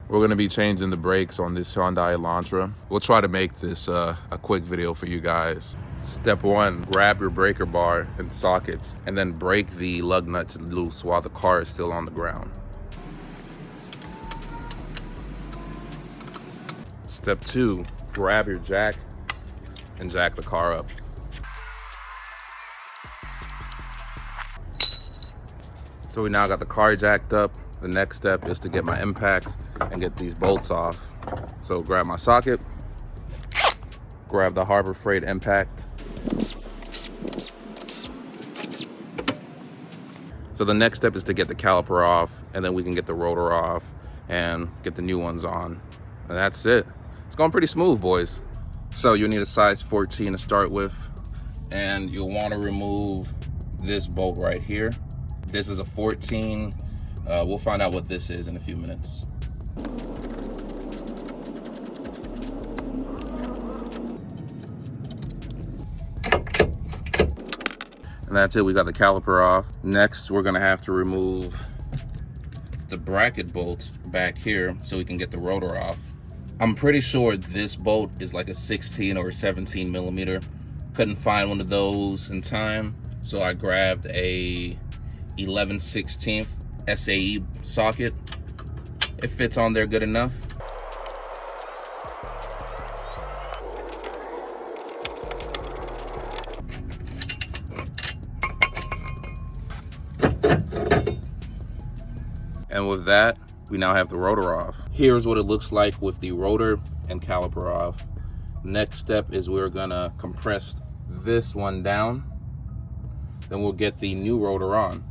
We're gonna be changing the brakes on this Hyundai Elantra. We'll try to make this a quick video for you guys. Step 1, grab your breaker bar and sockets, and then break the lug nuts loose while the car is still on the ground. Step 2, grab your jack and jack the car up. So we now got the car jacked up. The next step is to get my impact and get these bolts off. So grab my socket, grab the Harbor Freight impact. So the next step is to get the caliper off, and then we can get the rotor off and get the new ones on. And that's it. It's going pretty smooth, boys. So you'll need a size 14 to start with, and you'll want to remove this bolt right here. This is a 14. We'll find out what this is in a few minutes. And that's it, we got the caliper off. Next, we're gonna have to remove the bracket bolts back here so we can get the rotor off. I'm pretty sure this bolt is like a 16 or 17 millimeter. Couldn't find one of those in time, so I grabbed a 11/16 SAE socket. It fits on there good enough. And with that, we now have the rotor off. Here's what it looks like with the rotor and caliper off. Next step is we're gonna compress this one down. Then we'll get the new rotor on.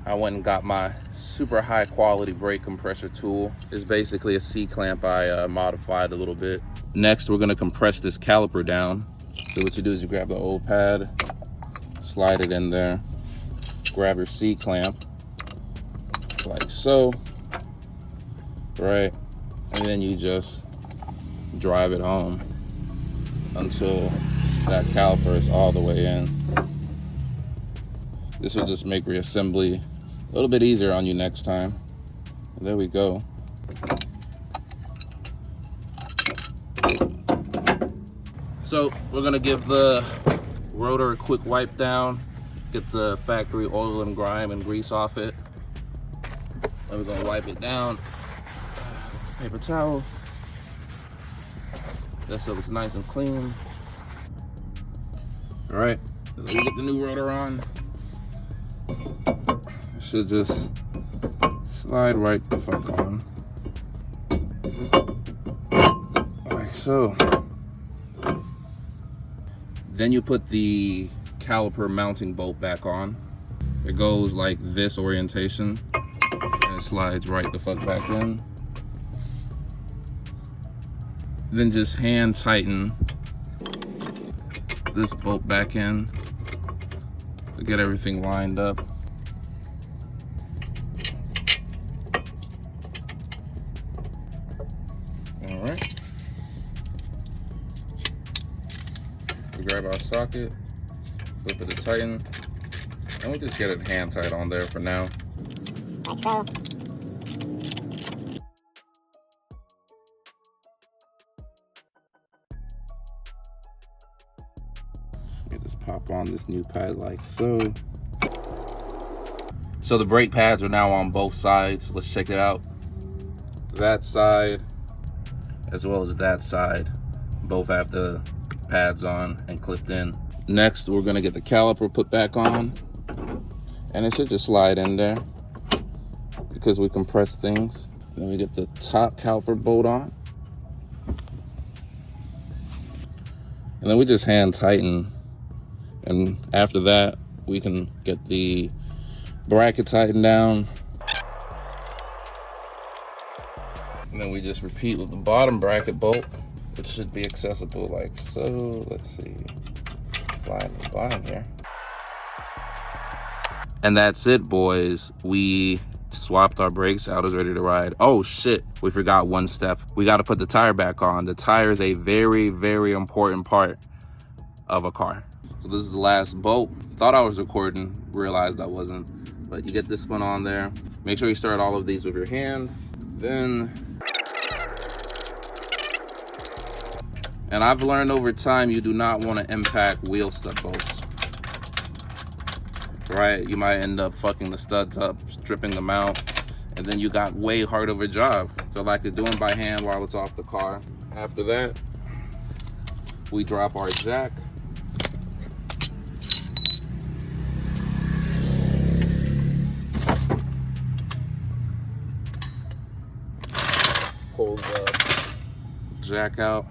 I went and got my super high quality brake compressor tool. It's basically a C-clamp I modified a little bit. Next, we're gonna compress this caliper down. So what you do is you grab the old pad, slide it in there, grab your C-clamp, like so, right? And then you just drive it home until that caliper is all the way in. This will just make reassembly a little bit easier on you next time. And there we go. So we're gonna give the rotor a quick wipe down, get the factory oil and grime and grease off it. And we're gonna wipe it down. Paper towel. That so it's nice and clean. All right, so we get the new rotor on. It should just slide right the fuck on. Like so. Then you put the caliper mounting bolt back on. It goes like this orientation. And it slides right the fuck back in. Then just hand tighten this bolt back in to get everything lined up. All right. We grab our socket, flip it to tighten, and we'll just get it hand tight on there for now. Like so. Just pop on this new pad like so. So the brake pads are now on both sides. Let's check it out. That side as well as that side both have the pads on and clipped in. Next, we're gonna get the caliper put back on, and it should just slide in there because we compress things. Then we get the top caliper bolt on, and then we just hand tighten. And after that, we can get the bracket tightened down. And then we just repeat with the bottom bracket bolt, which should be accessible like so. Let's see, slide the bottom here. And that's it, boys. We swapped our brakes out, is ready to ride. Oh shit, we forgot one step. We got to put the tire back on. The tire is a very, very important part of a car. So this is the last bolt. Thought I was recording, realized I wasn't. But you get this one on there. Make sure you start all of these with your hand. Then And I've learned over time you do not want to impact wheel stud bolts. Right? You might end up fucking the studs up, stripping them out, and then you got way hard of a job. So I like to do them by hand while it's off the car. After that, we drop our jack. Pull the jack out.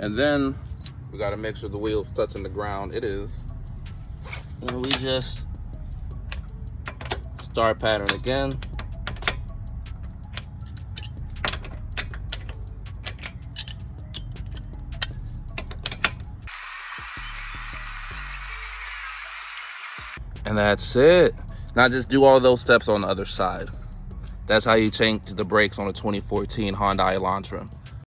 And then we gotta make sure the wheel's touching the ground. It is. And we just start pattern again. And that's it. Now just do all those steps on the other side. That's how you change the brakes on a 2014 Hyundai Elantra.